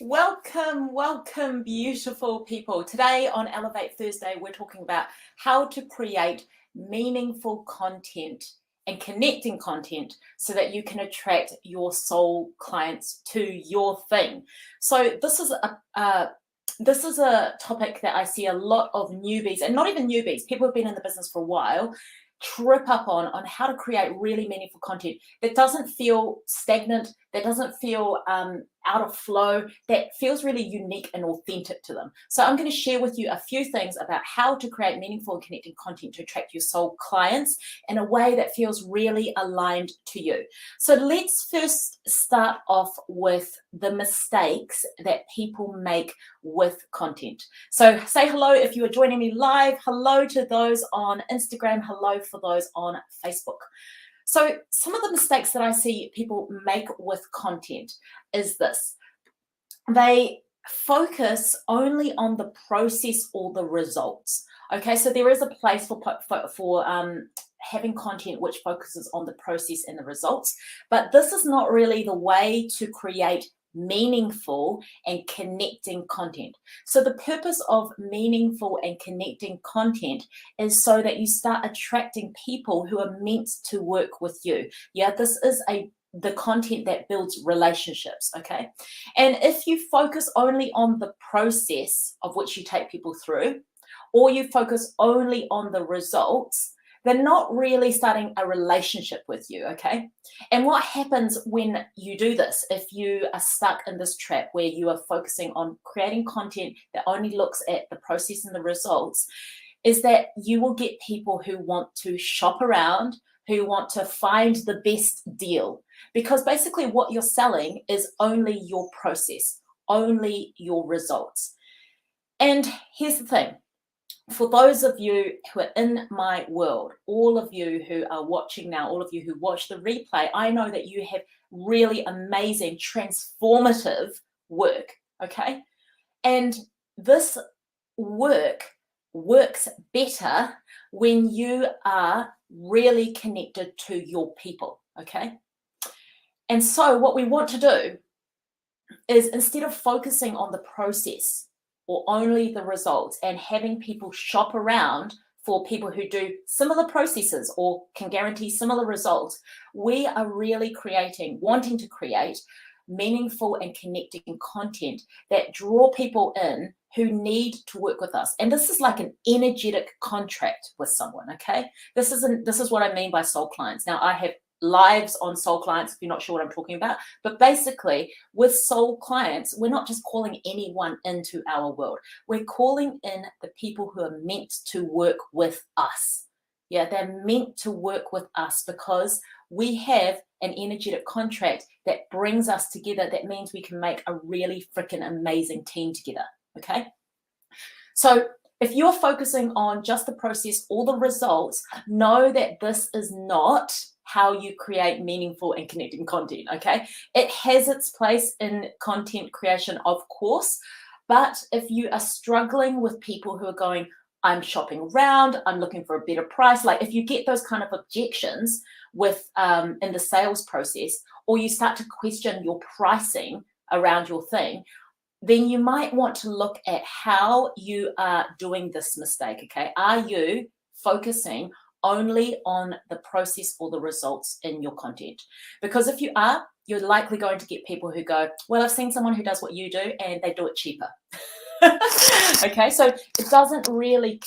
Welcome, beautiful people. Today on Elevate Thursday, we're talking about how to create meaningful content and connecting content so that you can attract your soul clients to your thing. So this is a topic that I see a lot of newbies, and not even newbies, people who've been in the business for a while, trip up on how to create really meaningful content that doesn't feel stagnant, that doesn't feel out of flow, that feels really unique and authentic to them. So I'm going to share with you a few things about how to create meaningful and connecting content to attract your soul clients in a way that feels really aligned to you. So let's first start off with the mistakes that people make with content. So say hello if you are joining me live. Hello to those on Instagram. Hello for those on Facebook. So some of the mistakes that I see people make with content is this. They focus only on the process or the results. Okay, so there is a place for having content which focuses on the process and the results, but this is not really the way to create meaningful and connecting content. So the purpose of meaningful and connecting content is so that you start attracting people who are meant to work with you. Yeah, this is the content that builds relationships, okay? And if you focus only on the process of which you take people through, or you focus only on the results, they're not really starting a relationship with you, okay? And what happens when you do this, if you are stuck in this trap where you are focusing on creating content that only looks at the process and the results, is that you will get people who want to shop around, who want to find the best deal. Because basically what you're selling is only your process, only your results. And here's the thing. For those of you who are in my world, all of you who are watching now, all of you who watch the replay, I know that you have really amazing, transformative work, okay? And this work works better when you are really connected to your people, okay? And so what we want to do is, instead of focusing on the process or only the results and having people shop around for people who do similar processes or can guarantee similar results, we are really wanting to create meaningful and connecting content that draw people in who need to work with us. And this is like an energetic contract with someone, okay? This is what I mean by soul clients. Now, I have lives on soul clients, if you're not sure what I'm talking about, but basically with soul clients, we're not just calling anyone into our world. We're calling in the people who are meant to work with us. Yeah, they're meant to work with us because we have an energetic contract that brings us together. That means we can make a really freaking amazing team together, okay? So if you're focusing on just the process or the results, know that this is not how you create meaningful and connecting content, okay? It has its place in content creation, of course, but if you are struggling with people who are going, I'm shopping around, I'm looking for a better price, like if you get those kind of objections with in the sales process, or you start to question your pricing around your thing, then you might want to look at how you are doing this mistake, okay? Are you focusing only on the process or the results in your content? Because if you are, you're likely going to get people who go, well, I've seen someone who does what you do and they do it cheaper. Okay, so it doesn't really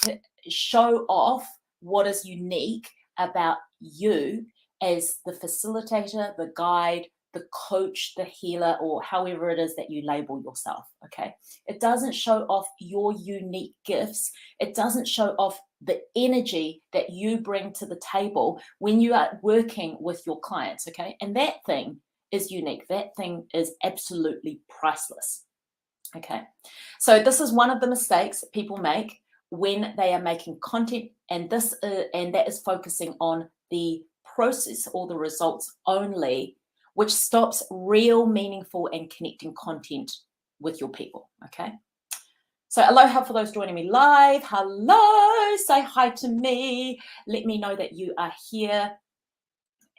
show off what is unique about you as the facilitator, the guide, the coach, the healer, or however it is that you label yourself, okay? It doesn't show off your unique gifts. It doesn't show off the energy that you bring to the table when you are working with your clients, okay? And that thing is unique. That thing is absolutely priceless, okay? So this is one of the mistakes people make when they are making content, and that is focusing on the process or the results only, which stops real, meaningful, and connecting content with your people, okay? So aloha for those joining me live. Hello, say hi to me. Let me know that you are here.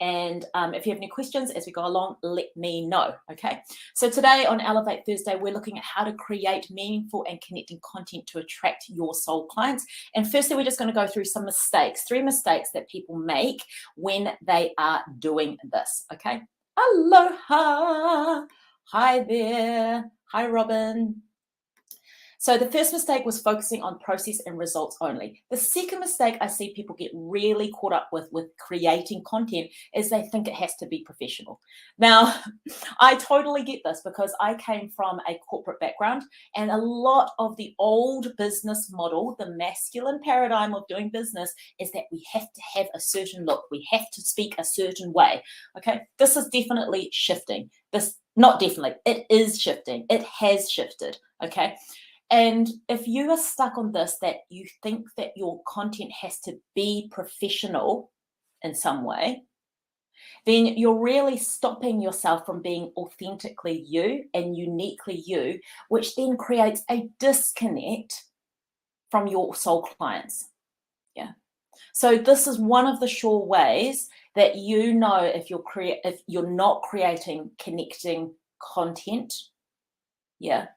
And if you have any questions as we go along, let me know, okay? So today on Elevate Thursday, we're looking at how to create meaningful and connecting content to attract your soul clients. And firstly, we're just going to go through some mistakes, 3 mistakes that people make when they are doing this, okay? Aloha! Hi there. Hi, Robin. So the first mistake was focusing on process and results only. The second mistake I see people get really caught up with creating content is they think it has to be professional. Now, I totally get this because I came from a corporate background, and a lot of the old business model, the masculine paradigm of doing business, is that we have to have a certain look. We have to speak a certain way. Okay, this is definitely shifting. Not definitely, it is shifting. It has shifted. Okay. And if you are stuck on this, that you think that your content has to be professional in some way, then you're really stopping yourself from being authentically you and uniquely you, which then creates a disconnect from your soul clients. Yeah. So this is one of the sure ways that you know if you're not creating connecting content, yeah,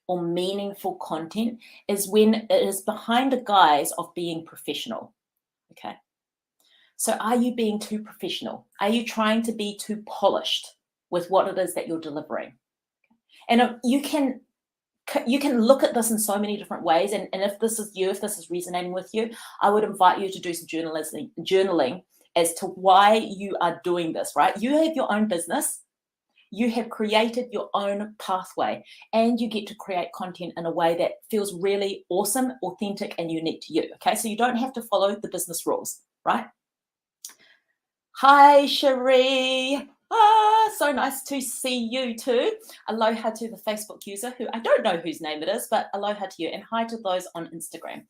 or meaningful content, is when it is behind the guise of being professional. Okay. So are you being too professional? Are you trying to be too polished with what it is that you're delivering? And you can look at this in so many different ways. And if this is you, if this is resonating with you, I would invite you to do some journaling as to why you are doing this, right? You have your own business. You have created your own pathway, and you get to create content in a way that feels really awesome, authentic, and unique to you. Okay, so you don't have to follow the business rules, right? Hi, Cherie. So nice to see you too. Aloha to the Facebook user who I don't know whose name it is, but aloha to you, and hi to those on Instagram.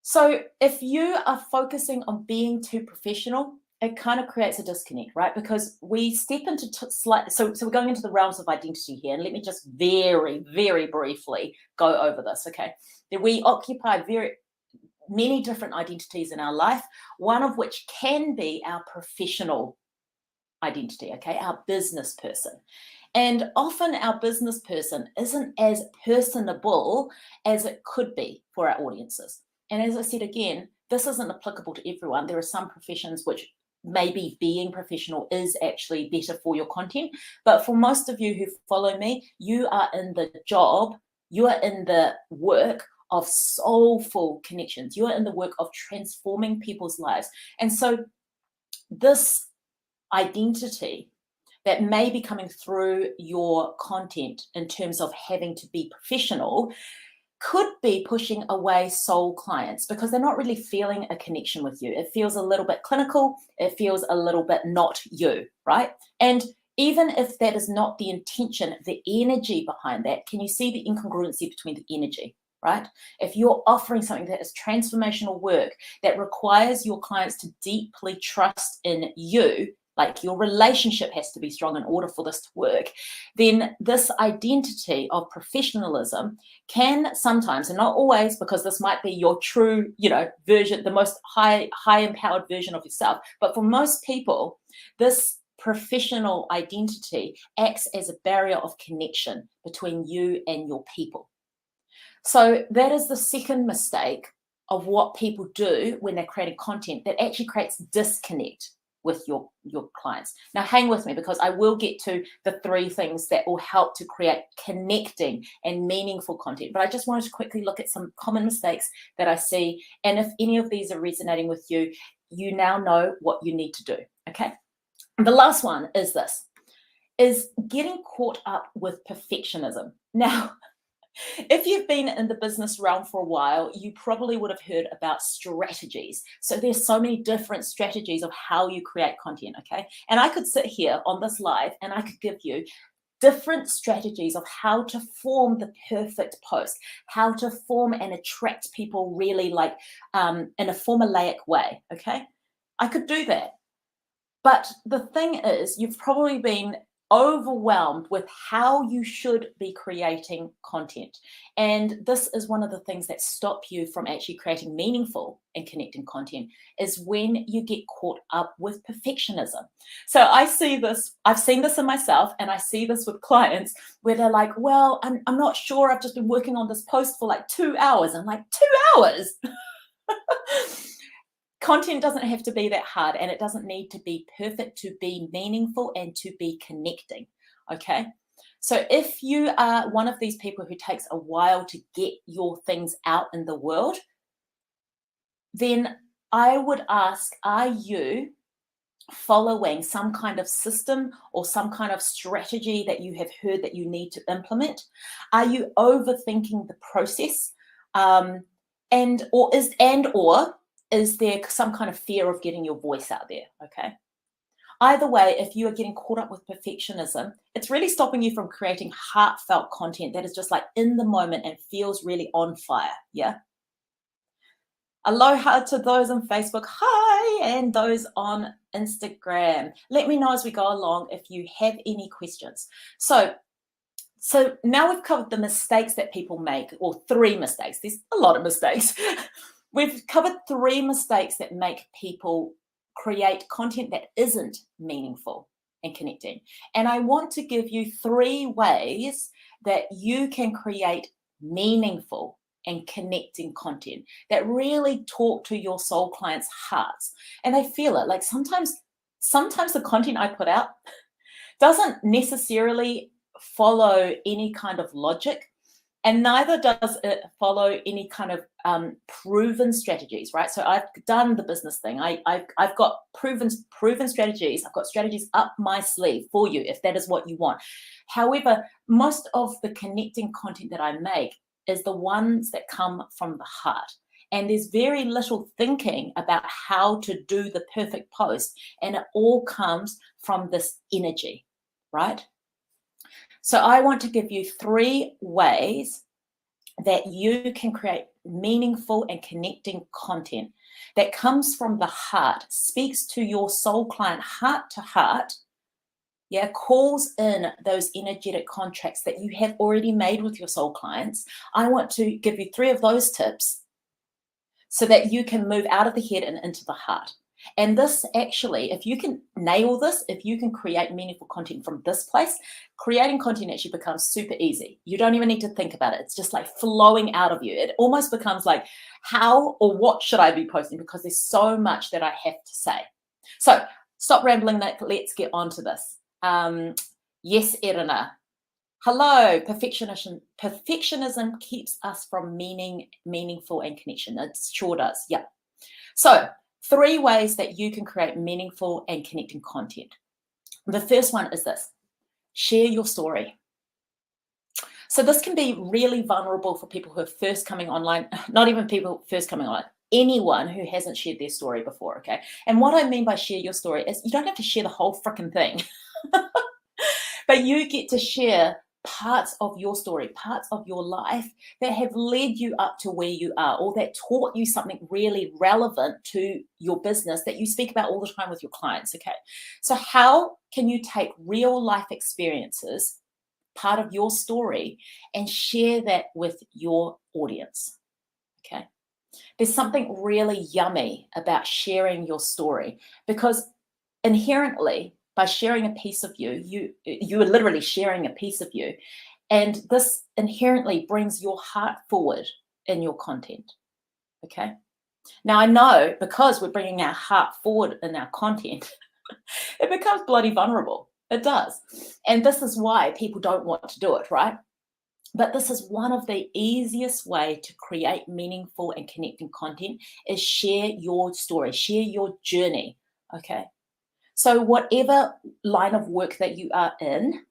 So if you are focusing on being too professional, it kind of creates a disconnect, right? Because we step into so we're going into the realms of identity here, and let me just very, very briefly go over this, okay? That we occupy many different identities in our life, one of which can be our professional identity, okay? Our business person. And often our business person isn't as personable as it could be for our audiences. And as I said again, this isn't applicable to everyone. There are some professions which maybe being professional is actually better for your content. But for most of you who follow me, you are in the job, you are in the work of soulful connections. You are in the work of transforming people's lives. And so this identity that may be coming through your content in terms of having to be professional could be pushing away soul clients because they're not really feeling a connection with you. It feels a little bit clinical. It feels a little bit not you, right? And even if that is not the intention, the energy behind that, can you see the incongruency between the energy, right? If you're offering something that is transformational work that requires your clients to deeply trust in you, like your relationship has to be strong in order for this to work, then this identity of professionalism can sometimes, and not always, because this might be your true, version, the most high empowered version of yourself. But for most people, this professional identity acts as a barrier of connection between you and your people. So that is the second mistake of what people do when they're creating content that actually creates disconnect with your clients. Now hang with me because I will get to the 3 things that will help to create connecting and meaningful content. But I just wanted to quickly look at some common mistakes that I see. And if any of these are resonating with you, you now know what you need to do, okay? And the last one is this, is getting caught up with perfectionism. Now, if you've been in the business realm for a while, you probably would have heard about strategies. So there's so many different strategies of how you create content, okay? And I could sit here on this live and I could give you different strategies of how to form the perfect post, how to form and attract people really like in a formulaic way, okay? I could do that. But the thing is, you've probably been overwhelmed with how you should be creating content. And this is one of the things that stop you from actually creating meaningful and connecting content, is when you get caught up with perfectionism. So I've seen this in myself, and I see this with clients where they're like, well, I'm not sure, I've just been working on this post for like 2 hours. I'm like, 2 hours? Content doesn't have to be that hard, and it doesn't need to be perfect to be meaningful and to be connecting. Okay. So if you are one of these people who takes a while to get your things out in the world, then I would ask, are you following some kind of system or some kind of strategy that you have heard that you need to implement? Are you overthinking the process? Or is there some kind of fear of getting your voice out there? Okay. Either way, if you are getting caught up with perfectionism, it's really stopping you from creating heartfelt content that is just like in the moment and feels really on fire. Yeah. Aloha to those on Facebook. Hi. And those on Instagram. Let me know as we go along if you have any questions. So now we've covered the mistakes that people make, or 3 mistakes. There's a lot of mistakes. We've covered 3 mistakes that make people create content that isn't meaningful and connecting. And I want to give you 3 ways that you can create meaningful and connecting content that really talk to your soul clients' hearts. And they feel it. Like sometimes the content I put out doesn't necessarily follow any kind of logic, and neither does it follow any kind of proven strategies, right? So I've done the business thing. I've got proven strategies. I've got strategies up my sleeve for you if that is what you want. However, most of the connecting content that I make is the ones that come from the heart. And there's very little thinking about how to do the perfect post. And it all comes from this energy, right? So I want to give you 3 ways that you can create meaningful and connecting content that comes from the heart, speaks to your soul client heart to heart, calls in those energetic contracts that you have already made with your soul clients. I want to give you 3 of those tips so that you can move out of the head and into the heart. And this actually, if you can nail this, if you can create meaningful content from this place, creating content actually becomes super easy. You don't even need to think about it. It's just like flowing out of you. It almost becomes like, how or what should I be posting? Because there's so much that I have to say. So stop rambling, Nick. Let's get on to this. Yes, Irina. Hello. Perfectionism keeps us from meaningful and connection. It sure does. Yeah. So 3 ways that you can create meaningful and connecting content. The first one is this: share your story. So this can be really vulnerable for people who are first coming online, not even people first coming online, anyone who hasn't shared their story before, okay? And what I mean by share your story is you don't have to share the whole freaking thing, but you get to share parts of your story, parts of your life that have led you up to where you are, or that taught you something really relevant to your business that you speak about all the time with your clients, okay? So how can you take real life experiences, part of your story, and share that with your audience, okay? There's something really yummy about sharing your story, because inherently, by sharing a piece of you, you are literally sharing a piece of you. And this inherently brings your heart forward in your content, okay? Now, I know because we're bringing our heart forward in our content, it becomes bloody vulnerable. It does. And this is why people don't want to do it, right? But this is one of the easiest way to create meaningful and connecting content, is share your story, share your journey, okay? So whatever line of work that you are in,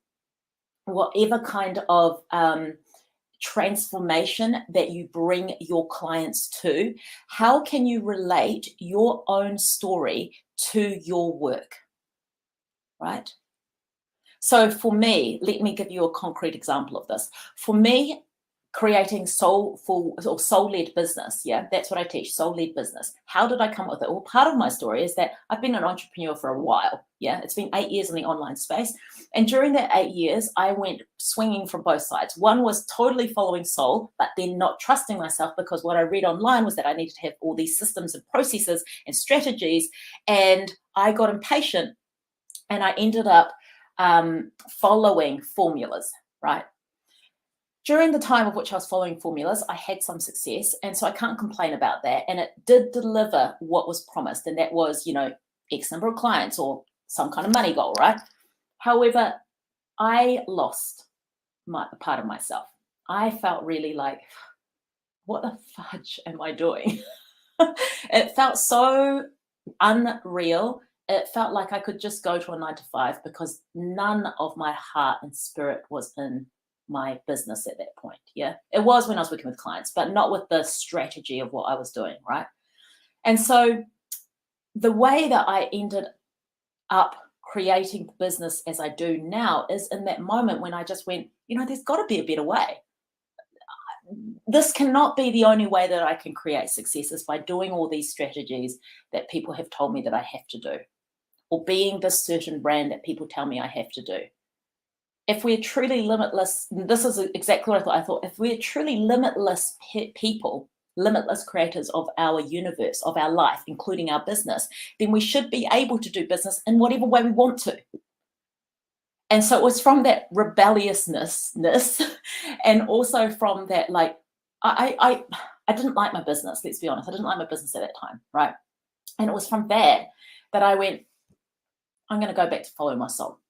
whatever kind of transformation that you bring your clients to, how can you relate your own story to your work, right? So for me, let me give you a concrete example of this. For me, creating soulful or soul-led business. Yeah, that's what I teach, soul-led business. How did I come up with it? Well, part of my story is that I've been an entrepreneur for a while. Yeah, it's been 8 years in the online space. And during that 8 years, I went swinging from both sides. One was totally following soul, but then not trusting myself, because what I read online was that I needed to have all these systems and processes and strategies. And I got impatient and I ended up following formulas, right? During the time of which I was following formulas, I had some success. And so I can't complain about that. And it did deliver what was promised. And that was, X number of clients or some kind of money goal, right? However, I lost a part of myself. I felt really like, what the fudge am I doing? It felt so unreal. It felt like I could just go to a 9 to 5 because none of my heart and spirit was in my business at that point. Yeah, it was when I was working with clients, but not with the strategy of what I was doing, right? And so the way that I ended up creating the business as I do now is in that moment when I just went, there's got to be a better way. This cannot be the only way that I can create successes, by doing all these strategies that people have told me that I have to do, or being this certain brand that people tell me I have to do. If we're truly limitless, this is exactly what I thought. If we're truly limitless people, limitless creators of our universe, of our life, including our business, then we should be able to do business in whatever way we want to. And so it was from that rebelliousness and also from that, like, I didn't like my business, let's be honest. I didn't like my business at that time, right? And it was from that I went, I'm going to go back to follow my soul.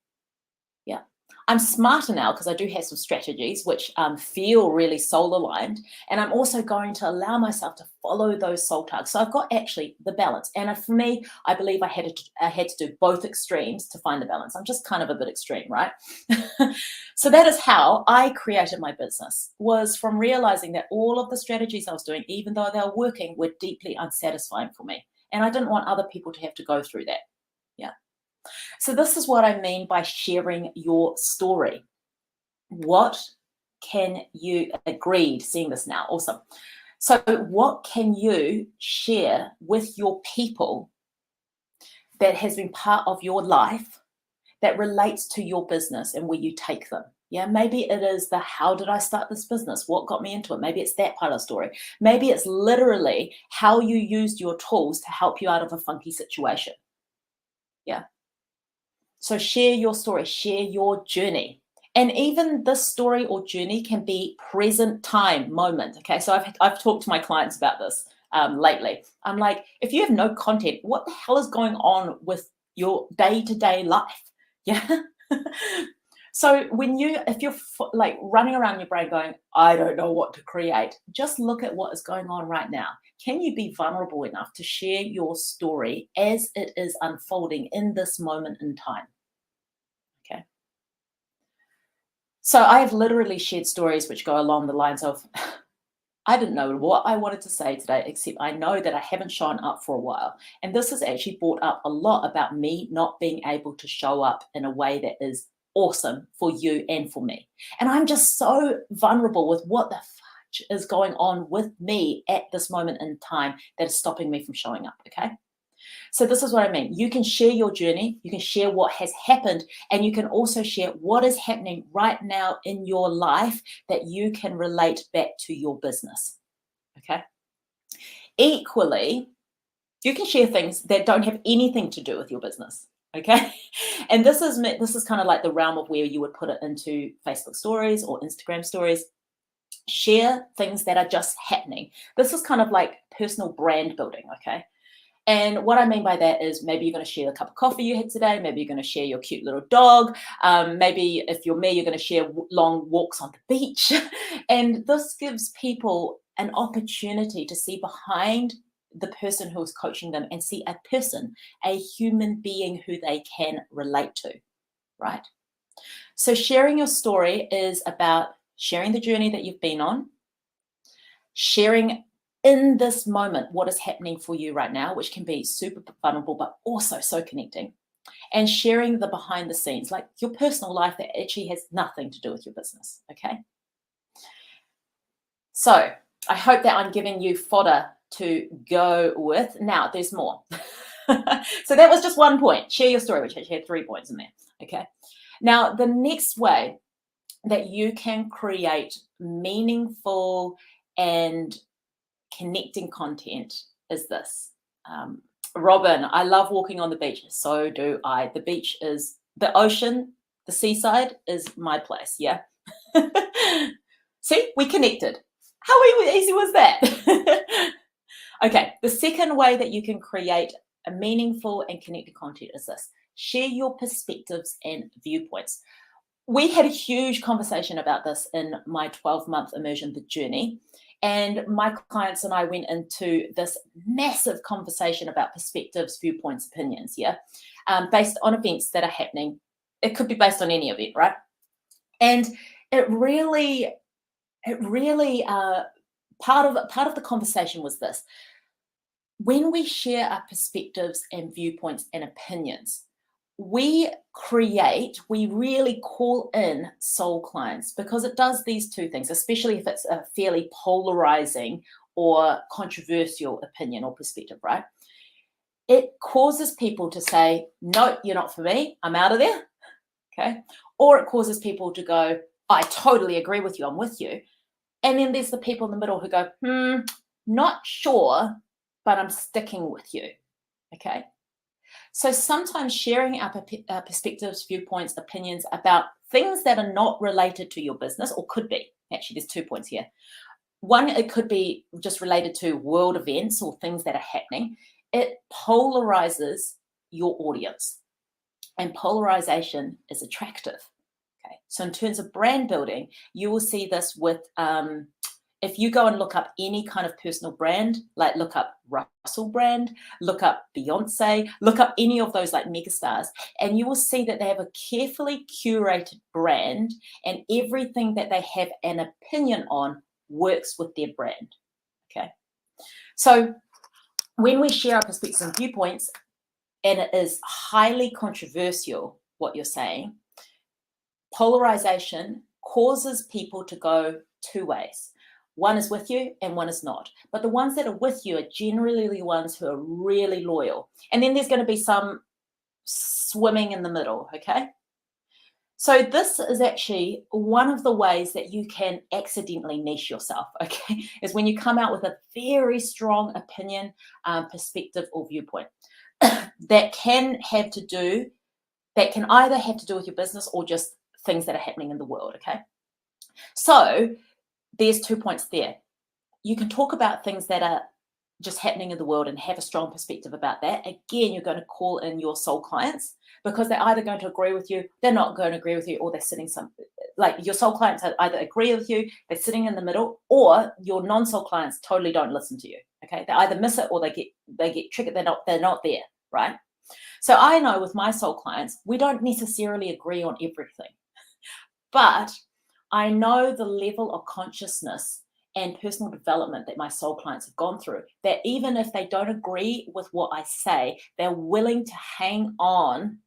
Yeah. I'm smarter now because I do have some strategies which feel really soul aligned. And I'm also going to allow myself to follow those soul tugs. So I've got actually the balance. And for me, I believe I had to do both extremes to find the balance. I'm just kind of a bit extreme, right? So that is how I created my business, was from realizing that all of the strategies I was doing, even though they were working, were deeply unsatisfying for me. And I didn't want other people to have to go through that. Yeah. So this is what I mean by sharing your story. What can you, agreed, seeing this now, awesome. So what can you share with your people that has been part of your life that relates to your business and where you take them? Yeah, maybe it is the how did I start this business? What got me into it? Maybe it's that part of the story. Maybe it's literally how you used your tools to help you out of a funky situation. Yeah. So share your story, share your journey. And even this story or journey can be present time moment. Okay, so I've talked to my clients about this lately. I'm like, if you have no content, what the hell is going on with your day-to-day life? Yeah. So if you're like running around your brain going, I don't know what to create, just look at what is going on right now. Can you be vulnerable enough to share your story as it is unfolding in this moment in time? Okay. So I have literally shared stories which go along the lines of, I didn't know what I wanted to say today, except I know that I haven't shown up for a while. And this has actually brought up a lot about me not being able to show up in a way that is awesome for you and for me. And I'm just so vulnerable with what the fudge is going on with me at this moment in time that is stopping me from showing up, okay? So this is what I mean. You can share your journey, you can share what has happened, and you can also share what is happening right now in your life that you can relate back to your business, okay? Equally, you can share things that don't have anything to do with your business, okay? And this is kind of like the realm of where you would put it into Facebook stories or Instagram stories. Share things that are just happening. This is kind of like personal brand building, okay? And what I mean by that is maybe you're going to share the cup of coffee you had today. Maybe you're going to share your cute little dog. Maybe if you're me, you're going to share long walks on the beach. And this gives people an opportunity to see behind the person who is coaching them and see a person, a human being who they can relate to, right? So sharing your story is about sharing the journey that you've been on, sharing in this moment what is happening for you right now, which can be super vulnerable, but also so connecting, and sharing the behind the scenes, like your personal life that actually has nothing to do with your business, okay? So I hope that I'm giving you fodder to go with. Now, there's more. So that was just one point. Share your story, which actually had 3 points in there. Okay. Now, the next way that you can create meaningful and connecting content is this. Robin, I love walking on the beach. So do I. The beach is the ocean, the seaside is my place. Yeah. See, we connected. How easy was that? Okay, the second way that you can create a meaningful and connected content is this. Share your perspectives and viewpoints. We had a huge conversation about this in my 12-month immersion, The Journey. And my clients and I went into this massive conversation about perspectives, viewpoints, opinions, yeah, based on events that are happening. It could be based on any event, right? And it really, part of the conversation was this. When we share our perspectives and viewpoints and opinions, we really call in soul clients, because it does these two things, especially if it's a fairly polarizing or controversial opinion or perspective, right? It causes people to say, no, you're not for me, I'm out of there, okay? Or it causes people to go, I totally agree with you, I'm with you. And then there's the people in the middle who go, not sure, but I'm sticking with you, okay? So sometimes sharing our perspectives, viewpoints, opinions about things that are not related to your business, or could be, actually there's 2 points here. One, it could be just related to world events or things that are happening. It polarizes your audience, and polarization is attractive. Okay, so in terms of brand building, you will see this with if you go and look up any kind of personal brand, like look up Russell Brand, look up Beyonce, look up any of those like megastars, and you will see that they have a carefully curated brand, and everything that they have an opinion on works with their brand. Okay, so when we share our perspectives and viewpoints, and it is highly controversial what you're saying, polarization causes people to go 2 ways. One is with you and one is not. But the ones that are with you are generally the ones who are really loyal. And then there's going to be some swimming in the middle, okay? So this is actually one of the ways that you can accidentally niche yourself, okay? Is when you come out with a very strong opinion, perspective, or viewpoint that can either have to do with your business or just things that are happening in the world, okay? So there's 2 points there. You can talk about things that are just happening in the world and have a strong perspective about that. Again, you're going to call in your soul clients, because they're either going to agree with you, they're not going to agree with you, or they're sitting like your soul clients either agree with you, they're sitting in the middle, or your non-soul clients totally don't listen to you. Okay, they either miss it or they get triggered. They're not there, right? So I know with my soul clients, we don't necessarily agree on everything, but I know the level of consciousness and personal development that my soul clients have gone through, that even if they don't agree with what I say, they're willing to hang on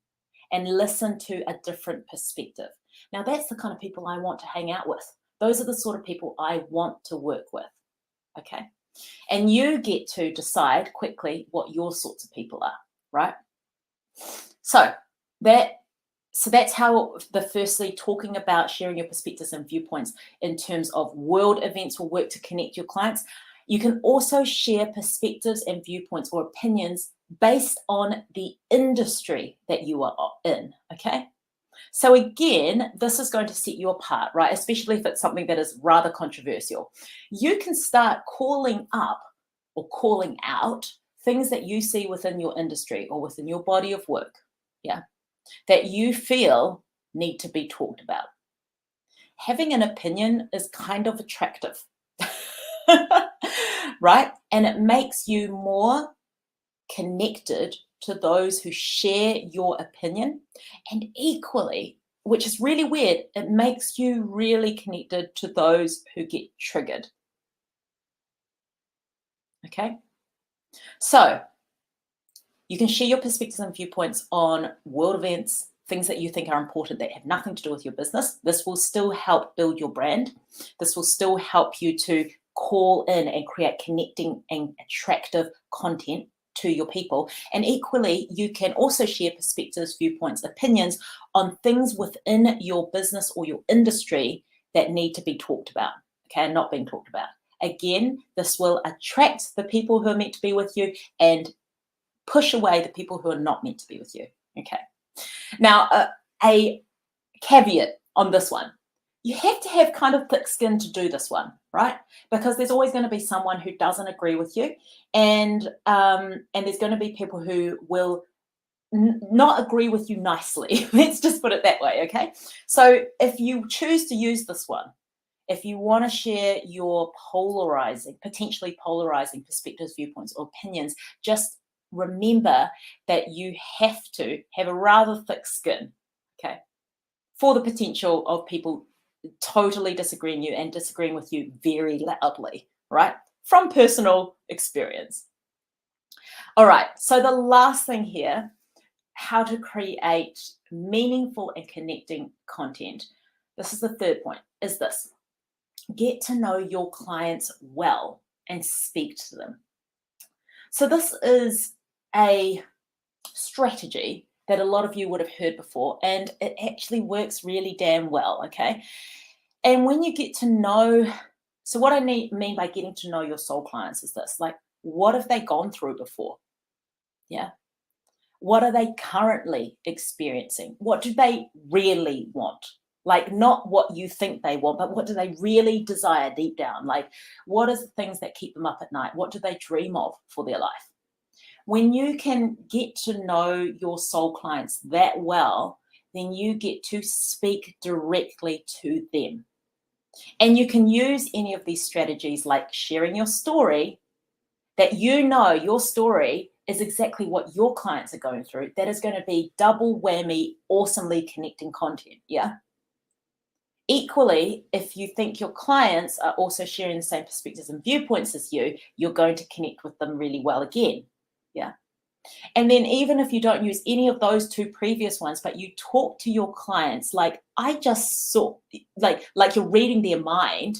and listen to a different perspective. Now, that's the kind of people I want to hang out with. Those are the sort of people I want to work with, okay? And you get to decide quickly what your sorts of people are, right? So that's how firstly talking about sharing your perspectives and viewpoints in terms of world events will work to connect your clients. You can also share perspectives and viewpoints or opinions based on the industry that you are in, okay? So again, this is going to set you apart, right? Especially if it's something that is rather controversial. You can start calling up or calling out things that you see within your industry or within your body of work, yeah, that you feel need to be talked about. Having an opinion is kind of attractive, right? And it makes you more connected to those who share your opinion. And equally, which is really weird, it makes you really connected to those who get triggered. Okay? So you can share your perspectives and viewpoints on world events, things that you think are important that have nothing to do with your business. This will still help build your brand. This will still help you to call in and create connecting and attractive content to your people. And equally, you can also share perspectives, viewpoints, opinions on things within your business or your industry that need to be talked about, okay, and not being talked about. Again, this will attract the people who are meant to be with you and push away the people who are not meant to be with you, okay? Now, a caveat on this one. You have to have kind of thick skin to do this one, right? Because there's always going to be someone who doesn't agree with you, and there's going to be people who will not agree with you nicely. Let's just put it that way, okay? So if you choose to use this one, if you want to share your potentially polarizing perspectives, viewpoints, or opinions, just remember that you have to have a rather thick skin, okay, for the potential of people totally disagreeing you and disagreeing with you very loudly, right? From personal experience. All right, so the last thing here, how to create meaningful and connecting content. This is the third point, is this. Get to know your clients well and speak to them. So this is a strategy that a lot of you would have heard before, and it actually works really damn well, okay? And when you get to know, so what I mean by getting to know your soul clients is this, like, what have they gone through before? Yeah. What are they currently experiencing? What do they really want? Like, not what you think they want, but what do they really desire deep down? Like, what are the things that keep them up at night? What do they dream of for their life? When you can get to know your soul clients that well, then you get to speak directly to them. And you can use any of these strategies, like sharing your story, that you know your story is exactly what your clients are going through. That is going to be double whammy, awesomely connecting content. Yeah. Equally, if you think your clients are also sharing the same perspectives and viewpoints as you, you're going to connect with them really well again. Yeah. And then even if you don't use any of those two previous ones, but you talk to your clients like I just saw, like you're reading their mind,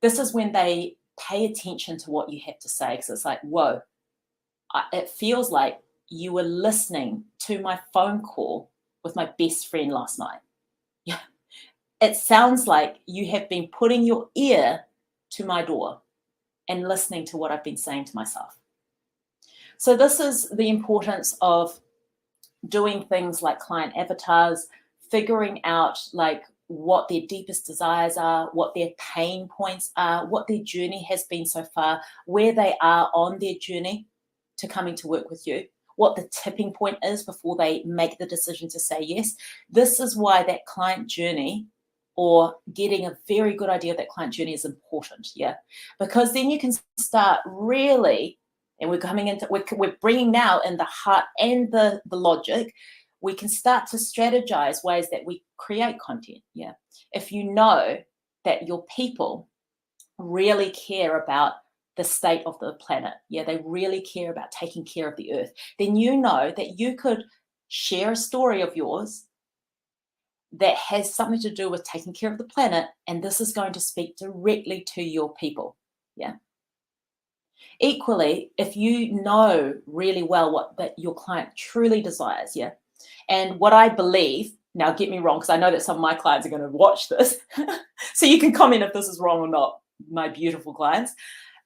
this is when they pay attention to what you have to say, because it's like, whoa, it feels like you were listening to my phone call with my best friend last night. Yeah. It sounds like you have been putting your ear to my door and listening to what I've been saying to myself. So this is the importance of doing things like client avatars, figuring out like what their deepest desires are, what their pain points are, what their journey has been so far, where they are on their journey to coming to work with you, what the tipping point is before they make the decision to say yes. This is why that client journey, or getting a very good idea of that client journey, is important. Yeah, because then you can start really, and we're bringing now in the heart and the logic. We can start to strategize ways that we create content. Yeah, if you know that your people really care about the state of the planet, yeah, they really care about taking care of the earth, then you know that you could share a story of yours that has something to do with taking care of the planet, and this is going to speak directly to your people. Yeah. Equally, if you know really well what that your client truly desires, yeah, and what I believe, now get me wrong, because I know that some of my clients are going to watch this, so you can comment if this is wrong or not, my beautiful clients.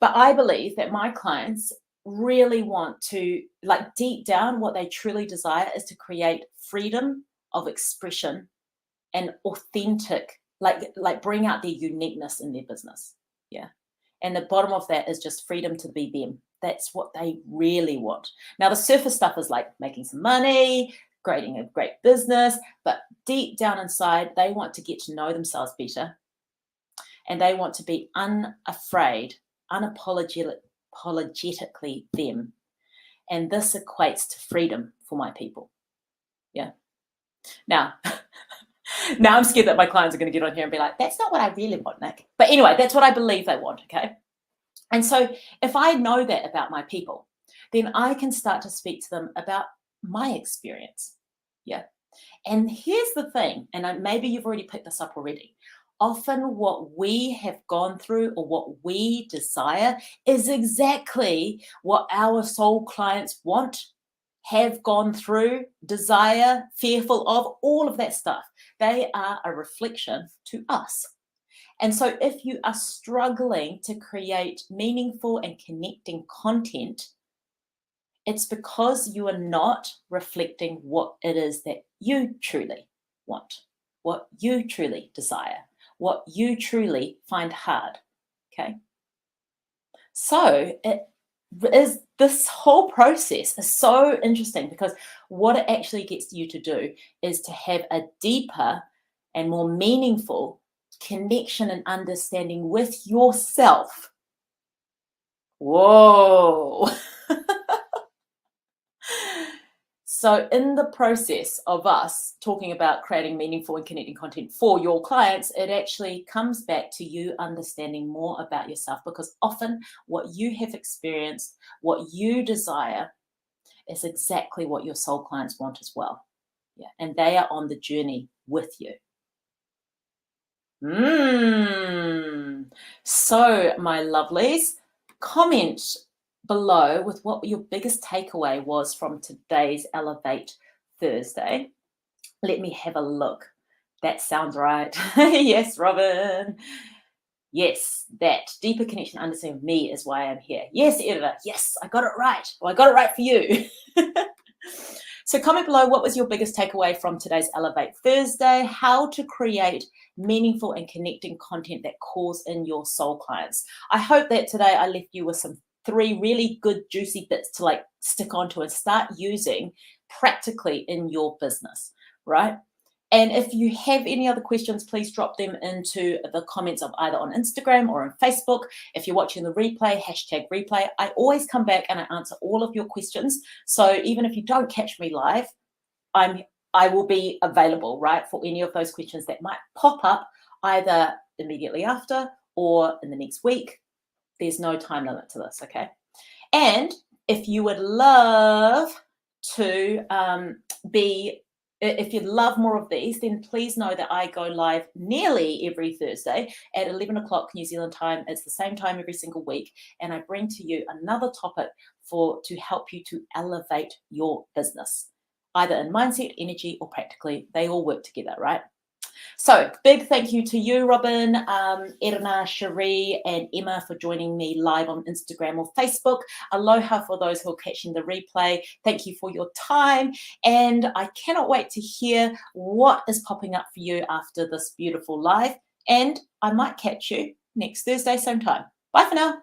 But I believe that my clients really want to, like, deep down, what they truly desire is to create freedom of expression and authentic, like bring out their uniqueness in their business. Yeah. And the bottom of that is just freedom to be them. That's what they really want. Now, the surface stuff is like making some money, creating a great business, but deep down inside, they want to get to know themselves better. And they want to be unafraid, unapologetically them. And this equates to freedom for my people. Yeah. Now, now I'm scared that my clients are going to get on here and be like, that's not what I really want, Nick. But anyway, that's what I believe they want, okay? And so if I know that about my people, then I can start to speak to them about my experience. Yeah. And here's the thing, and maybe you've already picked this up already. often what we have gone through or what we desire is exactly what our soul clients want, have gone through, desire, fearful of, all of that stuff. They are a reflection to us. And so if you are struggling to create meaningful and connecting content, it's because you are not reflecting what it is that you truly want, what you truly desire, what you truly find hard. Okay. So this whole process is so interesting because what it actually gets you to do is to have a deeper and more meaningful connection and understanding with yourself. Whoa. So in the process of us talking about creating meaningful and connecting content for your clients, it actually comes back to you understanding more about yourself, because often what you have experienced, what you desire, is exactly what your soul clients want as well. Yeah, and they are on the journey with you. So, my lovelies, comment below with what your biggest takeaway was from today's Elevate Thursday. Let me have a look. That sounds right. Yes, Robin. Yes, that deeper connection, understanding of me is why I'm here. Yes, editor. Yes, I got it right. Well, I got it right for you. So comment below, what was your biggest takeaway from today's Elevate Thursday? How to create meaningful and connecting content that calls in your soul clients. I hope that today I left you with some 3 really good juicy bits to like stick onto and start using practically in your business, right? And if you have any other questions, please drop them into the comments of either on Instagram or on Facebook. If you're watching the replay, #replay. I always come back and I answer all of your questions. So even if you don't catch me live, I will be available, right, for any of those questions that might pop up either immediately after or in the next week. There's no time limit to this, okay? And if you would love to if you'd love more of these, then please know that I go live nearly every Thursday at 11 o'clock New Zealand time. It's the same time every single week. And I bring to you another topic to help you to elevate your business, either in mindset, energy, or practically. They all work together, right? So big thank you to you, Robin, Erna, Cherie, and Emma for joining me live on Instagram or Facebook. Aloha for those who are catching the replay. Thank you for your time. And I cannot wait to hear what is popping up for you after this beautiful live. And I might catch you next Thursday, same time. Bye for now.